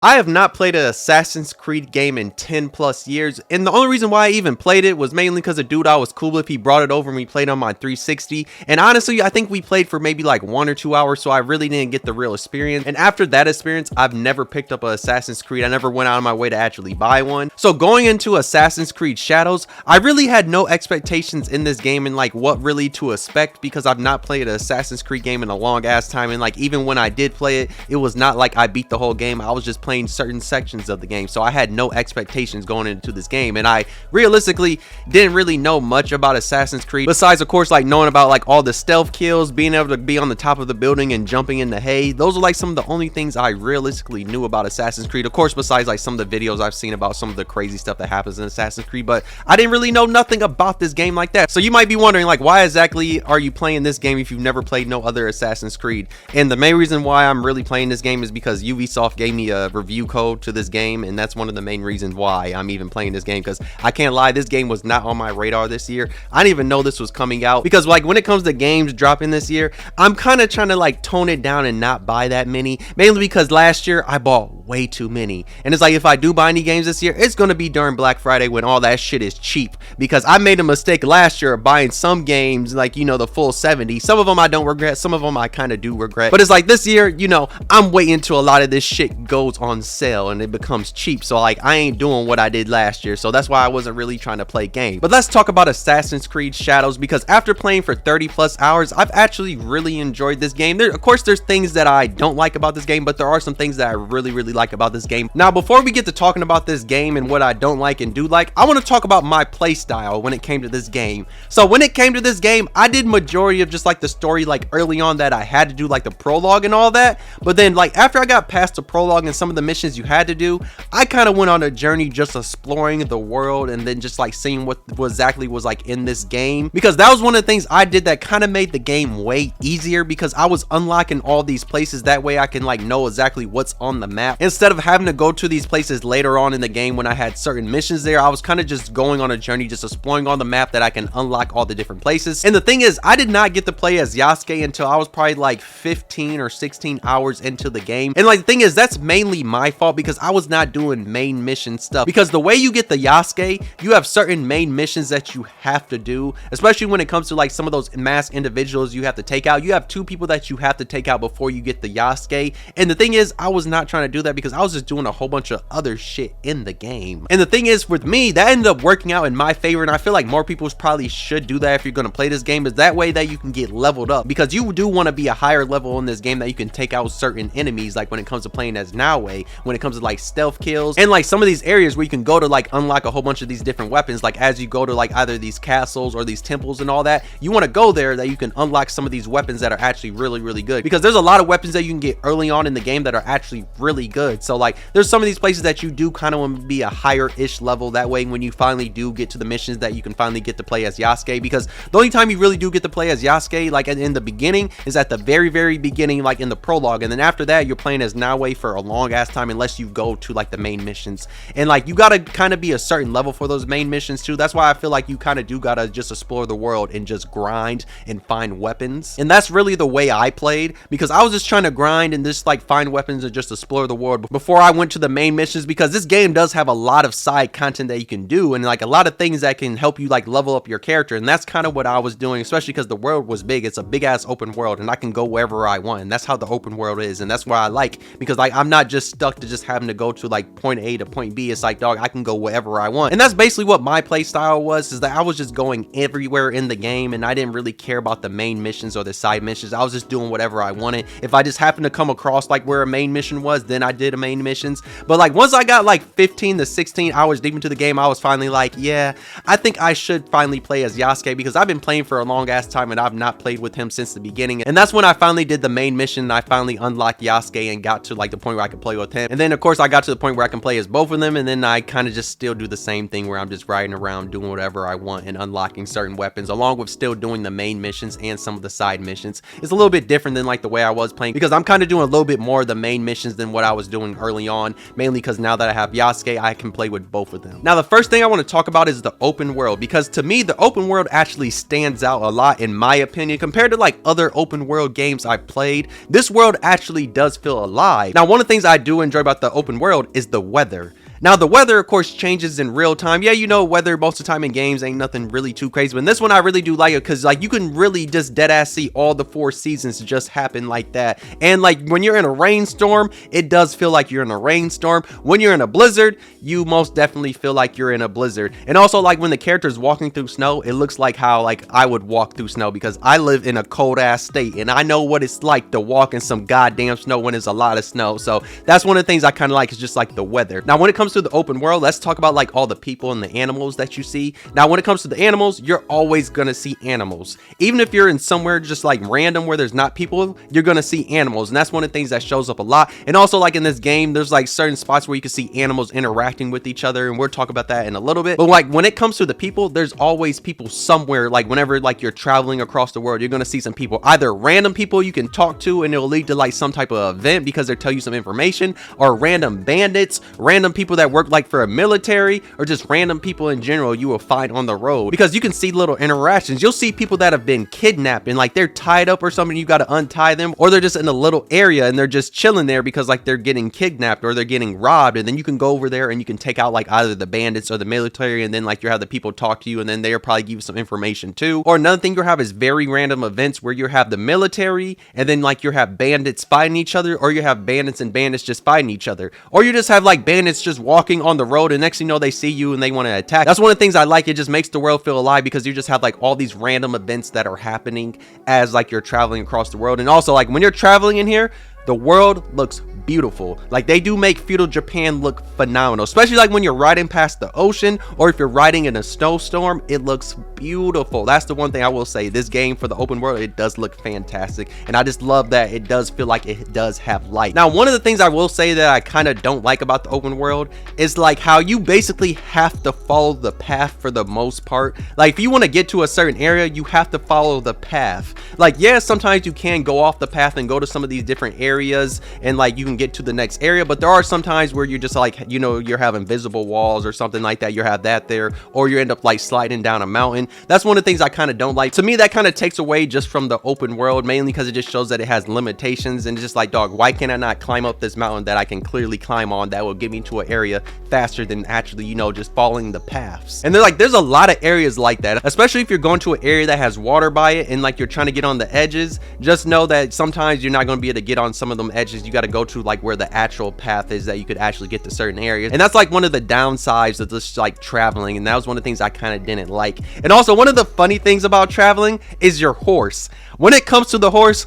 I have not played an Assassin's Creed game in 10 plus years, and the only reason why I even played it was mainly because a dude I was cool with, he brought it over and we played on my 360, and honestly, I think we played for maybe like 1 or 2 hours, so I really didn't get the real experience, and after that experience, I've never picked up an Assassin's Creed. I never went out of my way to actually buy one. So going into Assassin's Creed Shadows, I really had no expectations in this game and like what really to expect, because I've not played an Assassin's Creed game in a long ass time, and like even when I did play it, it was not like I beat the whole game. I was just playing certain sections of the game, so I had no expectations going into this game, and I realistically didn't really know much about Assassin's Creed besides of course like knowing about like all the stealth kills, being able to be on the top of the building and jumping in the hay. Those are like some of the only things I realistically knew about Assassin's Creed, of course, besides like some of the videos I've seen about some of the crazy stuff that happens in Assassin's Creed, but I didn't really know nothing about this game like that. So you might be wondering, like, why exactly are you playing this game if you've never played no other Assassin's Creed? And the main reason why I'm really playing this game is because Ubisoft gave me a review code to this game, and that's one of the main reasons why I'm even playing this game, because I can't lie, this game was not on my radar this year. I didn't even know this was coming out, because like when it comes to games dropping this year, I'm kind of trying to like tone it down and not buy that many, mainly because last year I bought way too many, and it's like if I do buy any games this year, it's gonna be during Black Friday when all that shit is cheap, because I made a mistake last year of buying some games like, you know, the full 70. Some of them I don't regret, some of them I kind of do regret, but it's like this year, you know, I'm waiting till a lot of this shit goes on sale and it becomes cheap, so like I ain't doing what I did last year, so that's why I wasn't really trying to play games. But let's talk about Assassin's Creed Shadows, because after playing for 30 plus hours, I've actually really enjoyed this game. Of course there's things that I don't like about this game, but there are some things that I really like about this game. Now before we get to talking about this game and what I don't like and do like, I want to talk about my play style when it came to this game. So when it came to this game, I did majority of just like the story like early on, that I had to do like the prologue and all that, but then like after I got past the prologue and some of the missions you had to do, I kind of went on a journey just exploring the world and then just like seeing what exactly was like in this game, because that was one of the things I did that kind of made the game way easier, because I was unlocking all these places. That way I can like know exactly what's on the map instead of having to go to these places later on in the game when I had certain missions there. I was kind of just going on a journey, just exploring on the map, that I can unlock all the different places. And the thing is, I did not get to play as Yasuke until I was probably like 15 or 16 hours into the game, and like the thing is, that's mainly my fault, because I was not doing main mission stuff, because the way you get the Yasuke, you have certain main missions that you have to do, especially when it comes to like some of those masked individuals you have to take out. You have 2 people that you have to take out before you get the Yasuke, and the thing is, I was not trying to do that because I was just doing a whole bunch of other shit in the game. And the thing is, with me, that ended up working out in my favor, and I feel like more people probably should do that if you're going to play this game, is that way that you can get leveled up, because you do want to be a higher level in this game, that you can take out certain enemies, like when it comes to playing as Naoe, when it comes to like stealth kills and like some of these areas where you can go to like unlock a whole bunch of these different weapons, like as you go to like either these castles or these temples and all that, you want to go there that you can unlock some of these weapons that are actually really good, because there's a lot of weapons that you can get early on in the game that are actually really good. So like there's some of these places that you do kind of want to be a higher ish level, that way when you finally do get to the missions, that you can finally get to play as Yasuke, because the only time you really do get to play as Yasuke like in the beginning is at the very beginning, like in the prologue, and then after that you're playing as Naoe for a long ass time unless you go to like the main missions, and like you gotta kind of be a certain level for those main missions too. That's why I feel like you kind of do gotta just explore the world and just grind and find weapons, and that's really the way I played, because I was just trying to grind and just like find weapons and just explore the world before I went to the main missions, because this game does have a lot of side content that you can do and like a lot of things that can help you like level up your character, and that's kind of what I was doing, especially because the world was big. It's a big ass open world and I can go wherever I want, and that's how the open world is, and that's what I like, because like I'm not just stuck to just having to go to like point A to point B. It's like, dog, I can go wherever I want, and that's basically what my play style was, is that I was just going everywhere in the game, and I didn't really care about the main missions or the side missions. I was just doing whatever I wanted. If I just happened to come across like where a main mission was, then I did a main missions. But like once I got like 15 to 16 hours deep into the game, I was finally like, yeah, I think I should finally play as Yasuke, because I've been playing for a long ass time and I've not played with him since the beginning. And that's when I finally did the main mission, and I finally unlocked Yasuke and got to like the point where I could play with him. And then of course I got to the point where I can play as both of them, and then I kind of just still do the same thing where I'm just riding around doing whatever I want and unlocking certain weapons, along with still doing the main missions and some of the side missions. It's a little bit different than like the way I was playing, because I'm kind of doing a little bit more of the main missions than what I was doing early on, mainly because now that I have Yasuke, I can play with both of them. Now, the first thing I want to talk about is the open world, because to me, the open world actually stands out a lot in my opinion compared to like other open world games I've played. This world actually does feel alive. Now, one of the things I do enjoy about the open world is the weather. Now, the weather, of course, changes in real time. Yeah, you know, weather most of the time in games ain't nothing really too crazy. But in this one, I really do like it because, like, you can really just dead-ass see all the 4 seasons just happen like that. And, like, when you're in a rainstorm, it does feel like you're in a rainstorm. When you're in a blizzard, you most definitely feel like you're in a blizzard. And also, like, when the character's walking through snow, it looks like how, like, I would walk through snow because I live in a cold-ass state. And I know what it's like to walk in some goddamn snow when there's a lot of snow. So that's one of the things I kind of like is just, like, the weather. Now, when it comes to the open world, let's talk about like all the people and the animals that you see. Now, when it comes to the animals, you're always gonna see animals. Even if you're in somewhere just like random where there's not people, you're gonna see animals, and that's one of the things that shows up a lot. And also, like in this game, there's like certain spots where you can see animals interacting with each other, and we'll talk about that in a little bit. But like when it comes to the people, there's always people somewhere. Like whenever like you're traveling across the world, you're gonna see some people, either random people you can talk to and it'll lead to like some type of event because they'll tell you some information, or random bandits, random people that work like for a military, or just random people in general you will find on the road, because you can see little interactions. You'll see people that have been kidnapped and like they're tied up or something, you got to untie them, or they're just in a little area and they're just chilling there because like they're getting kidnapped or they're getting robbed, and then you can go over there and you can take out like either the bandits or the military, and then like you have the people talk to you, and then they'll probably give you some information too. Or another thing you have is very random events where you have the military and then like you have bandits fighting each other, or you have bandits and bandits just fighting each other, or you just have like bandits just walking on the road and next thing you know they see you and they want to attack. That's one of the things I like. It just makes the world feel alive because you just have like all these random events that are happening as like you're traveling across the world. And also like when you're traveling in here, the world looks beautiful. Like they do make feudal Japan look phenomenal, especially like when you're riding past the ocean, or if you're riding in a snowstorm, it looks beautiful. That's the one thing I will say. This game for the open world, it does look fantastic, and I just love that it does feel like it does have light. Now, one of the things I will say that I kind of don't like about the open world is like how you basically have to follow the path for the most part. Like if you want to get to a certain area, you have to follow the path. Like yeah, sometimes you can go off the path and go to some of these different areas and like you can get to the next area, but there are some times where you're just like, you know, you're having visible walls or something like that, you have that there, or you end up like sliding down a mountain. That's one of the things I kind of don't like. To me, that kind of takes away just from the open world, mainly because it just shows that it has limitations, and it's just like, dog, why can I not climb up this mountain that I can clearly climb on that will get me to an area faster than actually, you know, just following the paths? And they're like, there's a lot of areas like that, especially if you're going to an area that has water by it and like you're trying to get on the edges. Just know that sometimes you're not going to be able to get on some of them edges. You got to go to like where the actual path is that you could actually get to certain areas, and that's like one of the downsides of just like traveling, and that was one of the things I kind of didn't like. And also one of the funny things about traveling is your horse. When it comes to the horse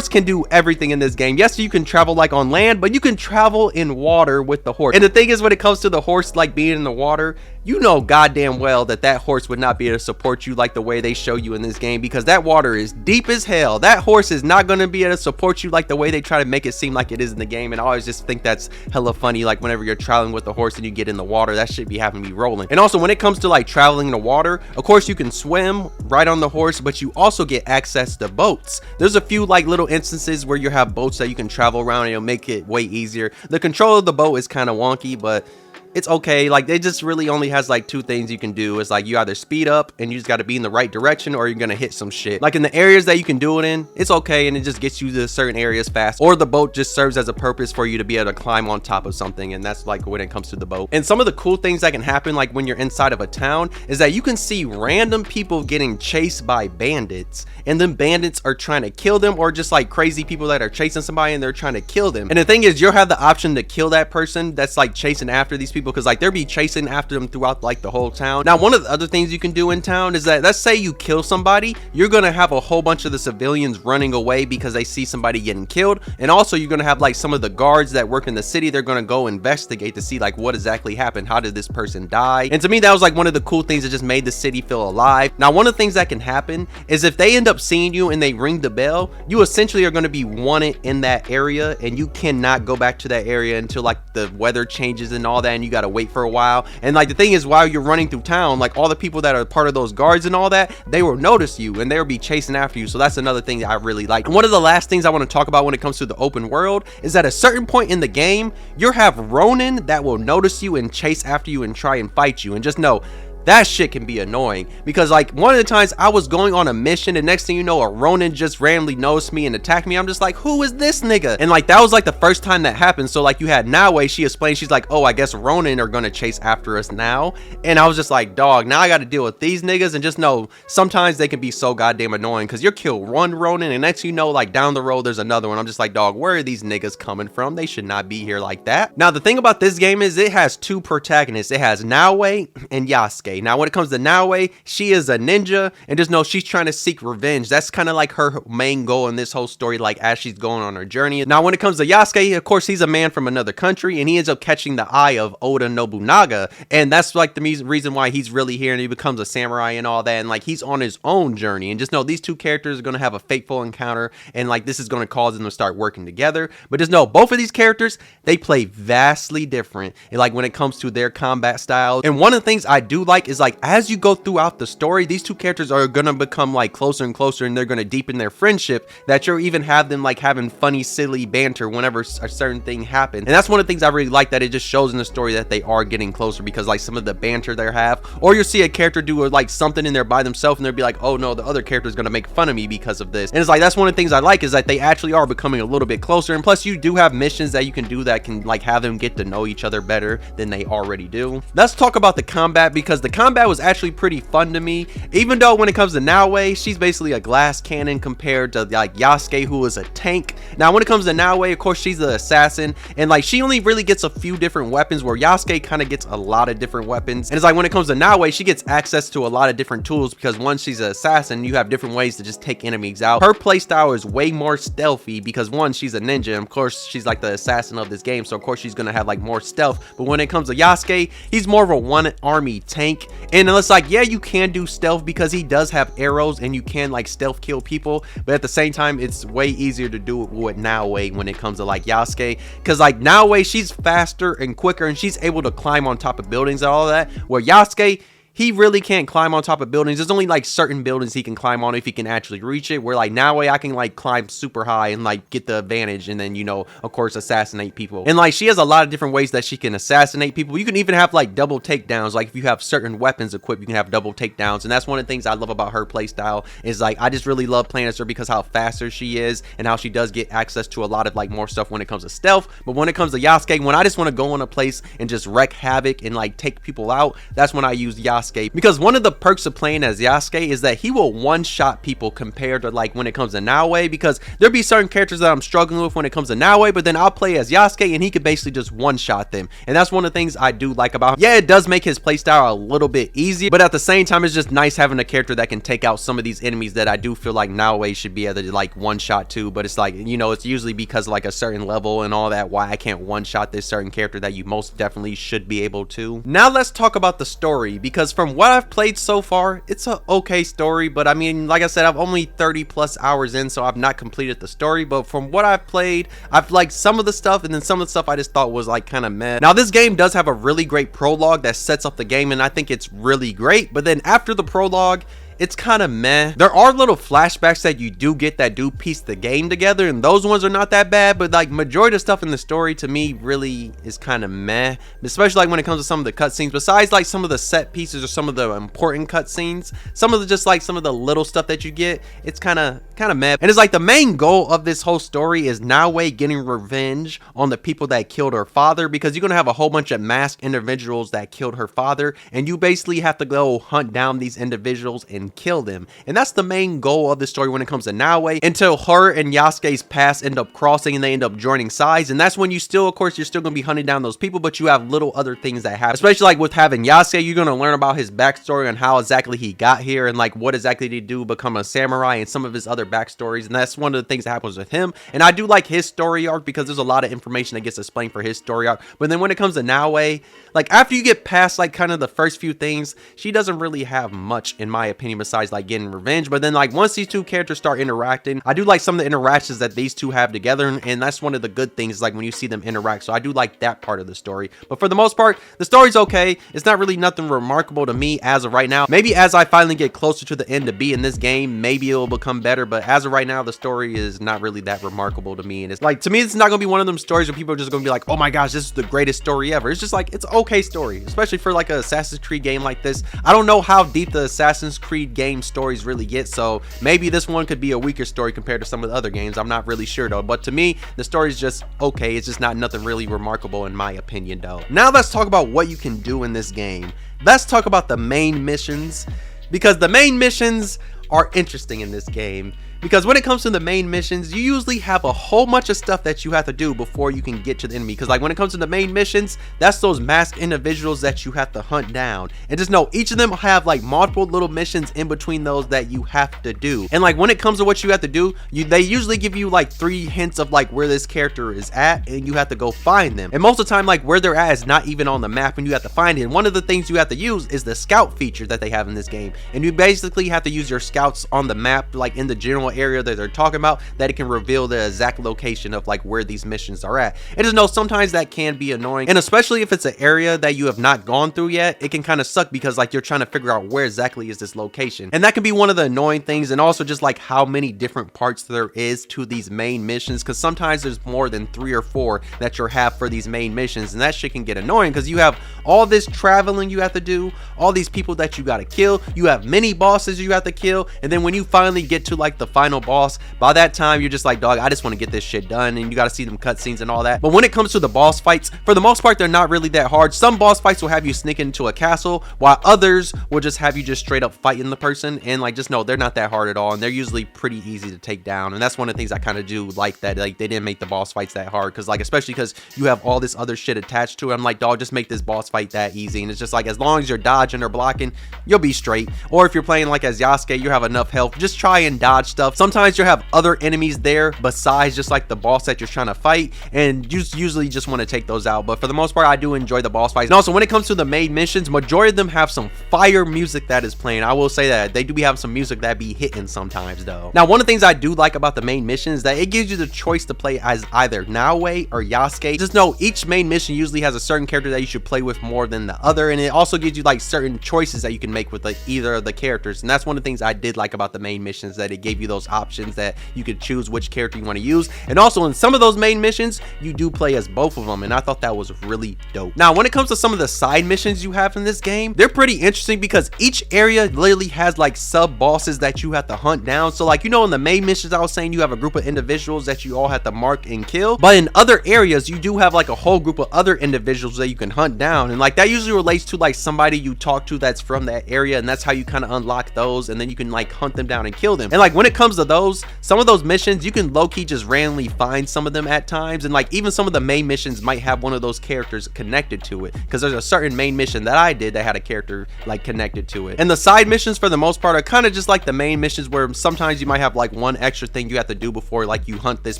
can do everything in this game. Yes, you can travel like on land, but you can travel in water with the horse. And the thing is, when it comes to the horse like being in the water, you know goddamn well that that horse would not be able to support you like the way they show you in this game, because that water is deep as hell. That horse is not going to be able to support you like the way they try to make it seem like it is in the game. And I always just think that's hella funny, like whenever you're traveling with the horse and you get in the water, that shit be having me rolling. And also when it comes to like traveling in the water, of course you can swim right on the horse, but you also get access to boats. There's a few like little instances where you have boats that you can travel around, and it'll make it way easier. The control of the boat is kind of wonky, but it's okay. Like it just really only has like 2 things you can do. It's like you either speed up and you just got to be in the right direction, or you're gonna hit some shit. Like in the areas that you can do it in, it's okay, and it just gets you to certain areas fast, or the boat just serves as a purpose for you to be able to climb on top of something, and that's like when it comes to the boat. And some of the cool things that can happen like when you're inside of a town is that you can see random people getting chased by bandits, and then bandits are trying to kill them, or just like crazy people that are chasing somebody and they're trying to kill them. And the thing is, you'll have the option to kill that person that's like chasing after these people, because like they'll be chasing after them throughout like the whole town. Now, one of the other things you can do in town is that, let's say you kill somebody, you're gonna have a whole bunch of the civilians running away because they see somebody getting killed, and also you're gonna have like some of the guards that work in the city, they're gonna go investigate to see like what exactly happened, how did this person die. And to me, that was like one of the cool things that just made the city feel alive. Now, one of the things that can happen is if they end up seeing you and they ring the bell, you essentially are going to be wanted in that area, and you cannot go back to that area until like the weather changes and all that, and you gotta wait for a while. And like the thing is, while you're running through town, like all the people that are part of those guards and all that, they will notice you and they will be chasing after you. So that's another thing that I really like. And one of the last things I want to talk about when it comes to the open world is at a certain point in the game, you'll have Ronin that will notice you and chase after you and try and fight you. And just know, that shit can be annoying, because like one of the times I was going on a mission and next thing you know, a Ronin just randomly noticed me and attacked me. I'm just like, who is this nigga? And like that was like the first time that happened. So like you had Naoe, she explained, she's like, oh, I guess Ronin are gonna chase after us now. And I was just like, dog, now I gotta deal with these niggas. And just know, sometimes they can be so goddamn annoying, because you'll kill one Ronin and next you know, like down the road there's another one. I'm just like, dog, where are these niggas coming from? They should not be here like that. Now the thing about this game is it has two protagonists. It has Naoe and Yasuke. Now when it comes to Naoe, she is a ninja, and just know she's trying to seek revenge. That's kind of like her main goal in this whole story, like as she's going on her journey. Now when it comes to Yasuke, of course he's a man from another country, and he ends up catching the eye of Oda Nobunaga, and that's like the reason why he's really here, and he becomes a samurai and all that, and like he's on his own journey. And just know these two characters are going to have a fateful encounter, and like this is going to cause them to start working together. But just know both of these characters, they play vastly different, and like when it comes to their combat styles. And one of the things I do like is like as you go throughout the story, these two characters are gonna become like closer and closer, and they're gonna deepen their friendship, that you'll even have them like having funny silly banter whenever a certain thing happens. And that's one of the things I really like, that it just shows in the story that they are getting closer, because like some of the banter they have, or you'll see a character do like something in there by themselves and they'll be like, oh no, the other character is gonna make fun of me because of this. And it's like that's one of the things I like, is that they actually are becoming a little bit closer. And plus you do have missions that you can do that can like have them get to know each other better than they already do. Let's talk about the combat, because the combat was actually pretty fun to me, even though when it comes to Naoe, she's basically a glass cannon compared to like Yasuke, who is a tank. Now when it comes to Naoe, of course she's the assassin, and like she only really gets a few different weapons, where Yasuke kind of gets a lot of different weapons. And it's like when it comes to Naoe, she gets access to a lot of different tools, because once she's an assassin, you have different ways to just take enemies out. Her playstyle is way more stealthy, because one, she's a ninja, and of course she's like the assassin of this game, so of course she's gonna have like more stealth. But when it comes to Yasuke, he's more of a one army tank, and it's like, yeah, you can do stealth because he does have arrows and you can like stealth kill people, but at the same time it's way easier to do it with Naoe when it comes to like Yasuke, because like Naoe, she's faster and quicker, and she's able to climb on top of buildings and all that, where Yasuke, he really can't climb on top of buildings. There's only like certain buildings he can climb on if he can actually reach it, where like Naoe, I can like climb super high and like get the advantage, and then, you know, of course assassinate people. And like she has a lot of different ways that she can assassinate people. You can even have like double takedowns. Like if you have certain weapons equipped, you can have double takedowns. And that's one of the things I love about her playstyle, is like I just really love playing as her, because how faster she is and how she does get access to a lot of like more stuff when it comes to stealth. But when it comes to Yasuke, when I just want to go in a place and just wreak havoc and like take people out, that's when I use Yasuke. Because one of the perks of playing as Yasuke is that he will one-shot people, compared to like when it comes to Naoe, because there'll be certain characters that I'm struggling with when it comes to Naoe, but then I'll play as Yasuke and he could basically just one-shot them. And that's one of the things I do like about him. Yeah, it does make his playstyle a little bit easier, but at the same time it's just nice having a character that can take out some of these enemies that I do feel like Naoe should be able to like one-shot too. But it's like, you know, it's usually because of like a certain level and all that, why I can't one-shot this certain character that you most definitely should be able to. Now let's talk about the story, because from what I've played so far, it's a okay story. But I mean, like I said, I've only 30 plus hours in, so I've not completed the story. But from what I've played, I've liked some of the stuff, and then some of the stuff I just thought was like kind of meh. Now this game does have a really great prologue that sets up the game, and I think it's really great. But then after the prologue, it's kind of meh. There are little flashbacks that you do get that do piece the game together, and those ones are not that bad, but like majority of stuff in the story to me really is kind of meh, especially like when it comes to some of the cutscenes. Besides like some of the set pieces or some of the important cutscenes, some of the just like some of the little stuff that you get, it's kind of meh. And it's like the main goal of this whole story is Naoe getting revenge on the people that killed her father, because you're gonna have a whole bunch of masked individuals that killed her father, and you basically have to go hunt down these individuals and kill them. And that's the main goal of the story when it comes to Naoe, until her and Yasuke's paths end up crossing and they end up joining sides. And that's when you still, of course, you're still gonna be hunting down those people, but you have little other things that happen, especially like with having Yasuke. You're gonna learn about his backstory on how exactly he got here, and like what exactly did he do become a samurai, and some of his other backstories. And that's one of the things that happens with him. And I do like his story arc, because there's a lot of information that gets explained for his story arc. But then when it comes to Naoe, like after you get past like kind of the first few things, she doesn't really have much, in my opinion, game besides like getting revenge. But then like once these two characters start interacting, I do like some of the interactions that these two have together, and that's one of the good things, like when you see them interact. So I do like that part of the story. But for the most part, the story's okay. It's not really nothing remarkable to me as of right now. Maybe as I finally get closer to the end to be in this game, maybe it'll become better. But as of right now, the story is not really that remarkable to me. And it's like, to me, it's not gonna be one of them stories where people are just gonna be like, oh my gosh, this is the greatest story ever. It's just like, it's an okay story, especially for like an Assassin's Creed game like this. I don't know how deep the Assassin's Creed game stories really get, so maybe this one could be a weaker story compared to some of the other games. I'm not really sure though. But to me, the story is just okay. It's just not nothing really remarkable in my opinion though. Now let's talk about what you can do in this game. Let's talk about the main missions, because the main missions are interesting in this game. Because when it comes to the main missions, you usually have a whole bunch of stuff that you have to do before you can get to the enemy. Because like when it comes to the main missions, that's those masked individuals that you have to hunt down. And just know each of them have like multiple little missions in between those that you have to do. And like when it comes to what you have to do, they usually give you like 3 hints of like where this character is at, and you have to go find them. And most of the time, like where they're at is not even on the map, and you have to find it. And one of the things you have to use is the scout feature that they have in this game. And you basically have to use your scouts on the map, like in the general area that they're talking about, that it can reveal the exact location of like where these missions are at. And just know sometimes that can be annoying, and especially if it's an area that you have not gone through yet, it can kind of suck because like you're trying to figure out where exactly is this location. And that can be one of the annoying things, and also just like how many different parts there is to these main missions, because sometimes there's more than 3 or 4 that you have for these main missions, and that shit can get annoying because you have all this traveling you have to do, all these people that you got to kill, you have many bosses you have to kill, and then when you finally get to like the final boss, by that time you're just like, dog, I just want to get this shit done, and you got to see them cutscenes and all that. But when it comes to the boss fights, for the most part, they're not really that hard. Some boss fights will have you sneak into a castle, while others will just have you just straight up fighting the person, and like just know they're not that hard at all, and they're usually pretty easy to take down. And that's one of the things I kind of do like, that like they didn't make the boss fights that hard, because like especially because you have all this other shit attached to it. I'm like, dog, just make this boss fight that easy. And it's just like, as long as you're dodging or blocking, you'll be straight. Or if you're playing like as Yasuke, you have enough health, just try and dodge stuff. Sometimes you'll have other enemies there besides just like the boss that you're trying to fight, and you usually just want to take those out. But for the most part, I do enjoy the boss fights. And also when it comes to the main missions, majority of them have some fire music that is playing. I will say that they do have some music that be hitting sometimes though. Now one of the things I do like about the main mission is that it gives you the choice to play as either Naoe or Yasuke. Just know each main mission usually has a certain character that you should play with more than the other, and it also gives you like certain choices that you can make with like either of the characters. And that's one of the things I did like about the main missions, that it gave you those options that you could choose which character you want to use. And also in some of those main missions, you do play as both of them, and I thought that was really dope. Now when it comes to some of the side missions you have in this game, they're pretty interesting because each area literally has like sub bosses that you have to hunt down. So like, you know, in the main missions I was saying, you have a group of individuals that you all have to mark and kill, but in other areas you do have like a whole group of other individuals that you can hunt down. And like that usually relates to like somebody you talk to that's from that area, and that's how you kind of unlock those, and then you can like hunt them down and kill them. And like when it comes to those, some of those missions you can low-key just randomly find some of them at times, and like even some of the main missions might have one of those characters connected to it, because there's a certain main mission that I did that had a character like connected to it. And the side missions for the most part are kind of just like the main missions, where sometimes you might have like one extra thing you have to do before like you hunt this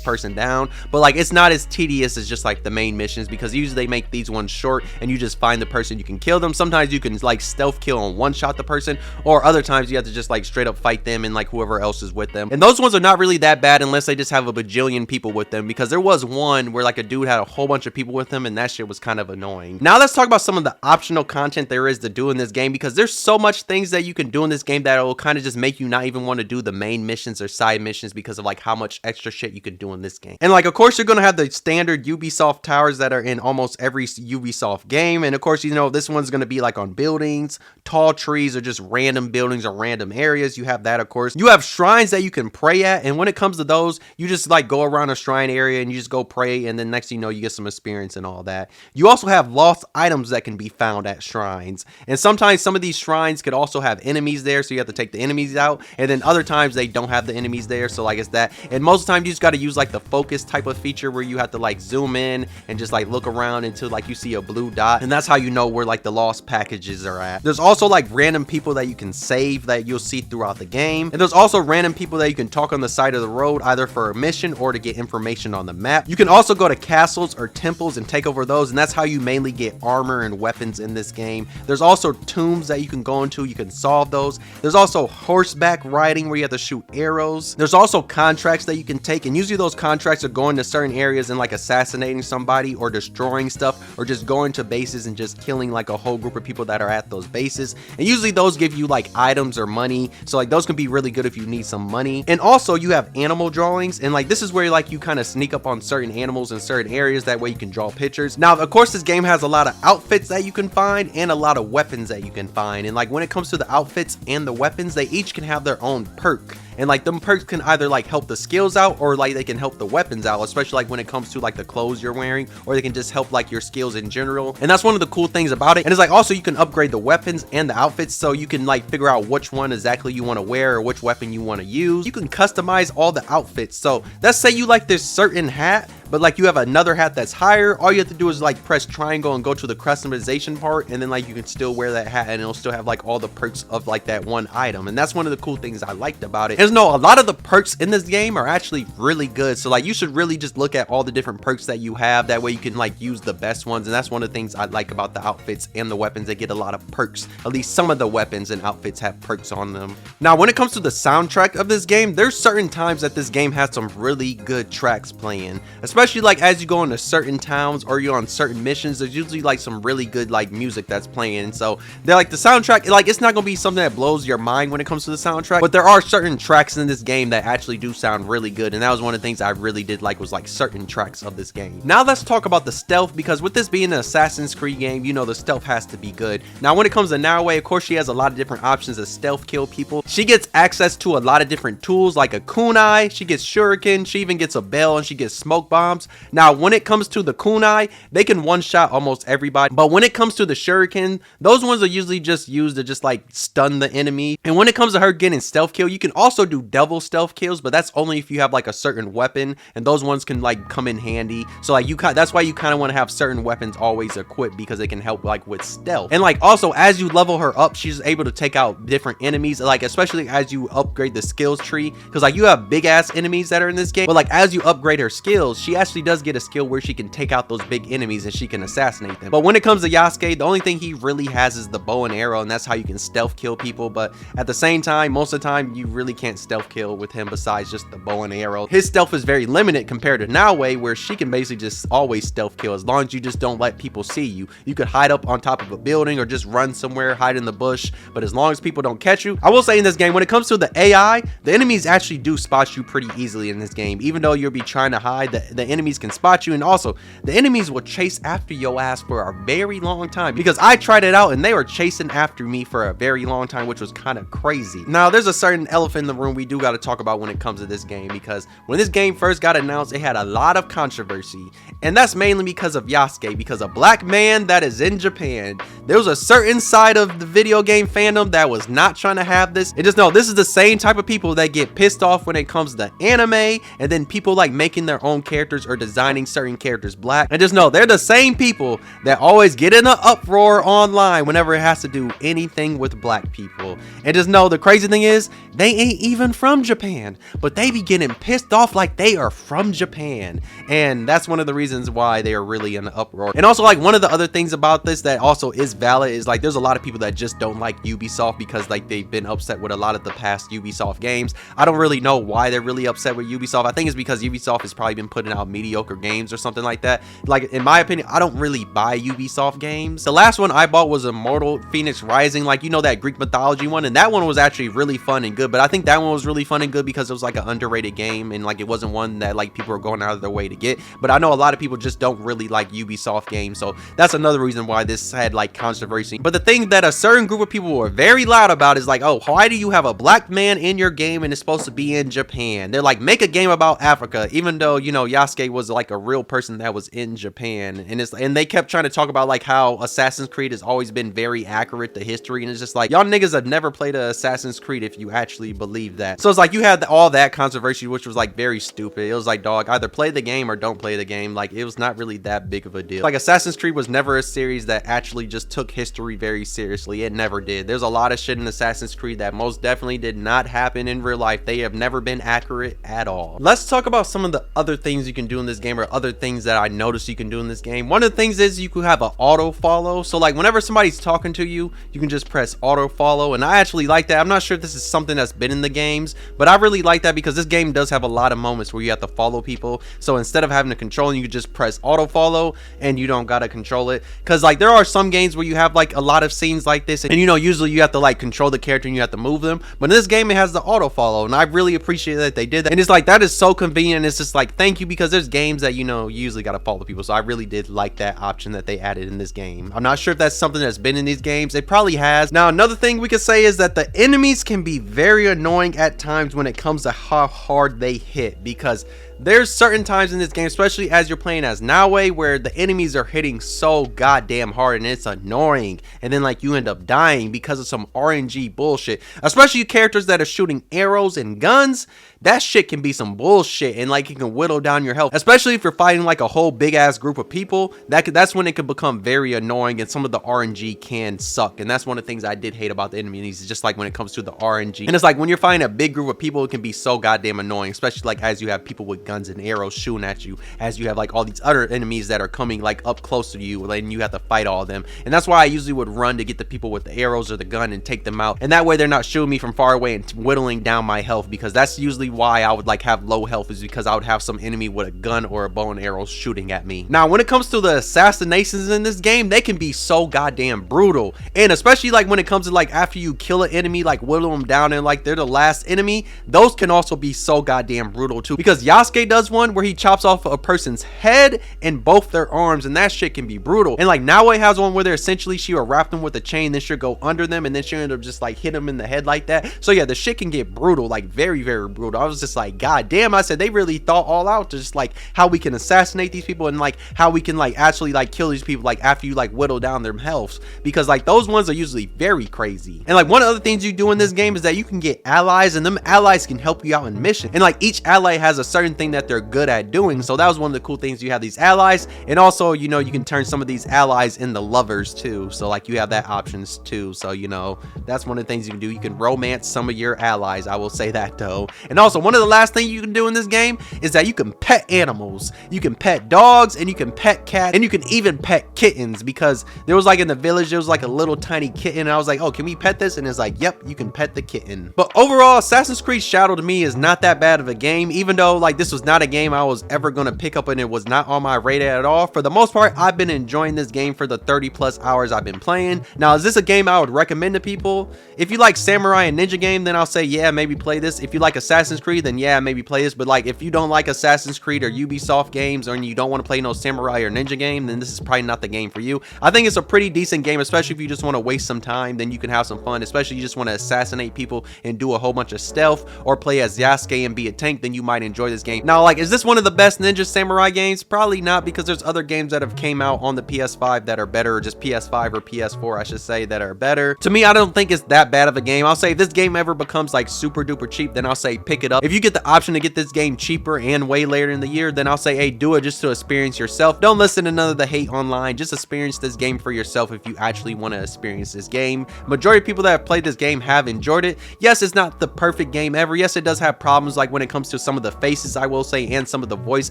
person down, but like it's not as tedious as just like the main missions, because usually they make these ones short and you just find the person, you can kill them. Sometimes you can like stealth kill and one shot the person, or other times you have to just like straight up fight them and like whoever else is with them. And those ones are not really that bad unless they just have a bajillion people with them, because there was one where like a dude had a whole bunch of people with him, and that shit was kind of annoying. Now let's talk about some of the optional content there is to do in this game, because there's so much things that you can do in this game that will kind of just make you not even want to do the main missions or side missions, because of like how much extra shit you can do in this game. And like of course you're gonna have the standard Ubisoft towers that are in almost every Ubisoft game, and of course you know this one's gonna be like on buildings, tall trees, or just random buildings or random areas. You have that. Of course you have shrines that you can pray at, and when it comes to those, you just like go around a shrine area and you just go pray, and then next thing you know you get some experience and all that. You also have lost items that can be found at shrines, and sometimes some of these shrines could also have enemies there, so you have to take the enemies out, and then other times they don't have the enemies there, so like it's that. And most of the time you just got to use like the focus type of feature, where you have to like zoom in and just like look around until like you see a blue dot, and that's how you know where like the lost packages are at. There's also like random people that you can save that you'll see throughout the game, and there's also random people that you can talk on the side of the road either for a mission or to get information on the map. You can also go to castles or temples and take over those, and that's how you mainly get armor and weapons in this game. There's also tombs that you can go into, you can solve those. There's also horseback riding where you have to shoot arrows. There's also contracts that you can take, and usually those contracts are going to certain areas and like assassinating somebody or destroying stuff, or just going to bases and just killing like a whole group of people that are at those bases. And usually those give you like items or money, so like those can be really good if you need some money. And also you have animal drawings, and like this is where like you kind of sneak up on certain animals in certain areas, that way you can draw pictures. Now of course this game has a lot of outfits that you can find and a lot of weapons that you can find, and like when it comes to the outfits and the weapons, they each can have their own perk. And like them perks can either like help the skills out, or like they can help the weapons out, especially like when it comes to like the clothes you're wearing, or they can just help like your skills in general. And that's one of the cool things about it. And it's like also you can upgrade the weapons and the outfits, so you can like figure out which one exactly you want to wear or which weapon you want to use. You can customize all the outfits. So let's say you like this certain hat, but like you have another hat that's higher. All you have to do is like press triangle and go to the customization part, and then like you can still wear that hat and it'll still have like all the perks of like that one item. And that's one of the cool things I liked about it. And no, a lot of the perks in this game are actually really good, so like you should really just look at all the different perks that you have, that way you can like use the best ones. And that's one of the things I like about the outfits and the weapons. They get a lot of perks. At least some of the weapons and outfits have perks on them. Now when it comes to the soundtrack of this game, there's certain times that this game has some really good tracks playing, especially like as you go into certain towns or you're on certain missions. There's usually like some really good like music that's playing, and so they're like the soundtrack, like it's not gonna be something that blows your mind when it comes to the soundtrack, but there are certain tracks in this game that actually do sound really good. And that was one of the things I really did like, was like certain tracks of this game. Now let's talk about the stealth, because with this being an Assassin's Creed game, you know the stealth has to be good. Now when it comes to Naoe, of course she has a lot of different options to stealth kill people. She gets access to a lot of different tools like a kunai, she gets shuriken, she even gets a bell, and she gets smoke bombs. Now when it comes to the kunai, they can one-shot almost everybody, but when it comes to the shuriken, those ones are usually just used to just like stun the enemy. And when it comes to her getting stealth kill, you can also do double stealth kills, but that's only if you have like a certain weapon, and those ones can like come in handy. So like that's why you kind of want to have certain weapons always equipped, because they can help like with stealth. And like also as you level her up, she's able to take out different enemies, like especially as you upgrade the skills tree, because like you have big ass enemies that are in this game, but like as you upgrade her skills, she actually does get a skill where she can take out those big enemies and she can assassinate them. But when it comes to Yasuke, the only thing he really has is the bow and arrow, and that's how you can stealth kill people. But at the same time, most of the time you really can't stealth kill with him besides just the bow and arrow. His stealth is very limited compared to Naoe, where she can basically just always stealth kill as long as you just don't let people see you. You could hide up on top of a building or just run somewhere, hide in the bush, but as long as people don't catch you. I will say in this game, when it comes to the AI, the enemies actually do spot you pretty easily in this game. Even though you'll be trying to hide, the enemies can spot you, and also the enemies will chase after your ass for a very long time, because I tried it out and they were chasing after me for a very long time, which was kind of crazy. Now there's a certain elephant in the room we do got to talk about when it comes to this game, because when this game first got announced, it had a lot of controversy, and that's mainly because of Yasuke, because a black man that is in Japan. There was a certain side of the video game fandom that was not trying to have this, and just know this is the same type of people that get pissed off when it comes to anime, and then people like making their own characters or designing certain characters black. And just know they're the same people that always get in an uproar online whenever it has to do anything with black people. And just know the crazy thing is, they ain't even from Japan, but they be getting pissed off like they are from Japan. And that's one of the reasons why they are really in an uproar. And also like one of the other things about this that also is valid is like there's a lot of people that just don't like Ubisoft because like they've been upset with a lot of the past Ubisoft games. I don't really know why they're really upset with Ubisoft. I think it's because Ubisoft has probably been putting out mediocre games or something like that. Like in my opinion, I don't really buy Ubisoft games. The last one I bought was Immortal Phoenix Rising, like you know that Greek mythology one, and that one was actually really fun and good. But I think that one was really fun and good because it was like an underrated game, and like it wasn't one that like people were going out of their way to get. But I know a lot of people just don't really like Ubisoft games, so that's another reason why this had like controversy. But the thing that a certain group of people were very loud about is like, oh, why do you have a black man in your game and it's supposed to be in Japan? They're like, make a game about Africa, even though, you know, Yasuke was like a real person that was in Japan. And they kept trying to talk about like how Assassin's Creed has always been very accurate to history, and it's just like, y'all niggas have never played a Assassin's Creed if you actually believe that. So it's like you had all that controversy, which was like very stupid. It was like, dog, either play the game or don't play the game. Like, it was not really that big of a deal. Like, Assassin's Creed was never a series that actually just took history very seriously. It never did. There's a lot of shit in Assassin's Creed that most definitely did not happen in real life. They have never been accurate at all. Let's talk about some of the other things you can do in this game, or other things that I noticed you can do in this game. One of the things is you could have an auto follow. So like whenever somebody's talking to you, you can just press auto follow, and I actually like that. I'm not sure if this is something that's been in the games, but I really like that because this game does have a lot of moments where you have to follow people. So instead of having to control, you can just press auto follow and you don't gotta control it. Because like there are some games where you have like a lot of scenes like this, and you know, usually you have to like control the character and you have to move them, but in this game it has the auto follow, and I really appreciate that they did that. And it's like, that is so convenient. It's just like, thank you, because there's games that, you know, you usually gotta follow people. So I really did like that option that they added in this game. I'm not sure if that's something that's been in these games. It probably has. Now another thing we could say is that the enemies can be very annoying at times when it comes to how hard they hit, because there's certain times in this game, especially as you're playing as Naoe, where the enemies are hitting so goddamn hard and it's annoying, and then like you end up dying because of some RNG bullshit. Especially characters that are shooting arrows and guns, that shit can be some bullshit, and like it can whittle down your health, especially if you're fighting like a whole big ass group of people. That's when it can become very annoying, and some of the RNG can suck. And that's one of the things I did hate about the enemies, just like when it comes to the RNG. And it's like when you're fighting a big group of people, it can be so goddamn annoying, especially like as you have people with guns and arrows shooting at you, as you have like all these other enemies that are coming like up close to you, and you have to fight all of them. And that's why I usually would run to get the people with the arrows or the gun and take them out, and that way they're not shooting me from far away and whittling down my health, because that's usually why I would like have low health, is because I would have some enemy with a gun or a bow and arrow shooting at me. Now when it comes to the assassinations in this game, they can be so goddamn brutal, and especially like when it comes to like after you kill an enemy, like whittle them down and like they're the last enemy, those can also be so goddamn brutal too, because Yasuke does one where he chops off a person's head and both their arms, and that shit can be brutal. And like Naoe has one where they're essentially, she will wrap them with a chain, then she'll go under them, and then she'll end up just like hit them in the head like that. So yeah, the shit can get brutal, like very, very brutal. I was just like, god damn, I said they really thought all out to just like how we can assassinate these people, and like how we can like actually like kill these people like after you like whittle down their healths, because like those ones are usually very crazy. And like one of the things you do in this game is that you can get allies, and them allies can help you out in mission, and like each ally has a certain thing that they're good at doing. So that was one of the cool things. You have these allies, and also, you know, you can turn some of these allies into lovers too, so like you have that options too. So you know, that's one of the things you can do. You can romance some of your allies, I will say that though. And also one of the last things you can do in this game is that you can pet animals. You can pet dogs, and you can pet cats, and you can even pet kittens, because there was like in the village there was like a little tiny kitten, and I was like, oh, can we pet this? And it's like, yep, you can pet the kitten. But overall, Assassin's Creed Shadow to me is not that bad of a game, even though like this was not a game I was ever gonna pick up, and it was not on my radar at all. For the most part, I've been enjoying this game for the 30+ hours I've been playing. Now, is this a game I would recommend to people? If you like samurai and ninja game, then I'll say yeah, maybe play this. If you like Assassin's Creed, then yeah, maybe play this. But like if you don't like Assassin's Creed or Ubisoft games, or you don't want to play no samurai or ninja game, then this is probably not the game for you. I think it's a pretty decent game, especially if you just want to waste some time, then you can have some fun. Especially if you just want to assassinate people and do a whole bunch of stealth, or play as Yasuke and be a tank, then you might enjoy this game. Now, like, is this one of the best ninja samurai games? Probably not, because there's other games that have came out on the PS5 that are better, or just PS5 or PS4 I should say, that are better. To me, I don't think it's that bad of a game. I'll say if this game ever becomes like super duper cheap, then I'll say pick it up. If you get the option to get this game cheaper and way later in the year, then I'll say hey, do it just to experience yourself. Don't listen to none of the hate online. Just experience this game for yourself if you actually want to experience this game. Majority of people that have played this game have enjoyed it. Yes, it's not the perfect game ever. Yes, it does have problems, like when it comes to some of the faces, I will say, and some of the voice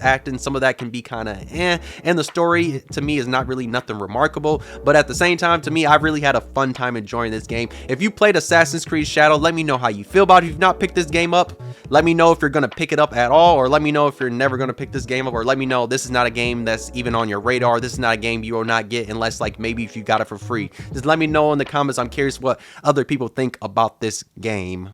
acting. Some of that can be kind of and the story to me is not really nothing remarkable, but at the same time, to me, I've really had a fun time enjoying this game. If you played Assassin's Creed Shadow, let me know how you feel about it. If you've not picked this game up, let me know if you're gonna pick it up at all, or let me know if you're never gonna pick this game up, or let me know this is not a game that's even on your radar. This is not a game you will not get unless like maybe if you got it for free. Just let me know in the comments. I'm curious what other people think about this game.